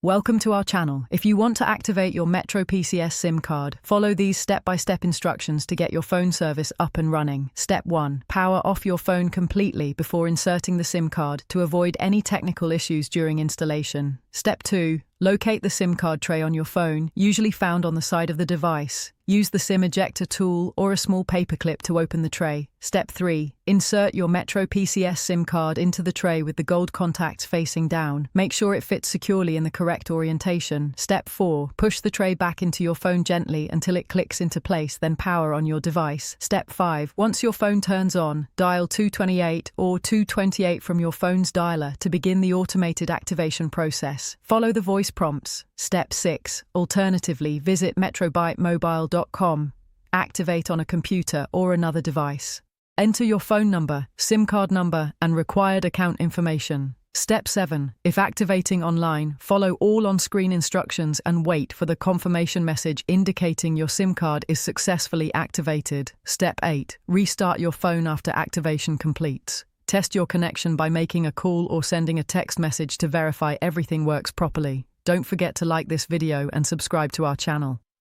Welcome to our channel. If you want to activate your MetroPCS SIM card, follow these step-by-step instructions to get your phone service up and running. Step 1. Power off your phone completely before inserting the SIM card to avoid any technical issues during installation. Step 2. Locate the SIM card tray on your phone, usually found on the side of the device. Use the SIM ejector tool or a small paperclip to open the tray. Step 3. Insert your MetroPCS SIM card into the tray with the gold contacts facing down. Make sure it fits securely in the correct orientation. Step 4. Push the tray back into your phone gently until it clicks into place, then power on your device. Step 5. Once your phone turns on, dial 228 or 228 from your phone's dialer to begin the automated activation process. Follow the voice prompts. Step 6. Alternatively, visit metrobytemobile.com. Activate on a computer or another device. Enter your phone number, SIM card number, and required account information. Step 7. If activating online, follow all on-screen instructions and wait for the confirmation message indicating your SIM card is successfully activated. Step 8. Restart your phone after activation completes. Test your connection by making a call or sending a text message to verify everything works properly. Don't forget to like this video and subscribe to our channel.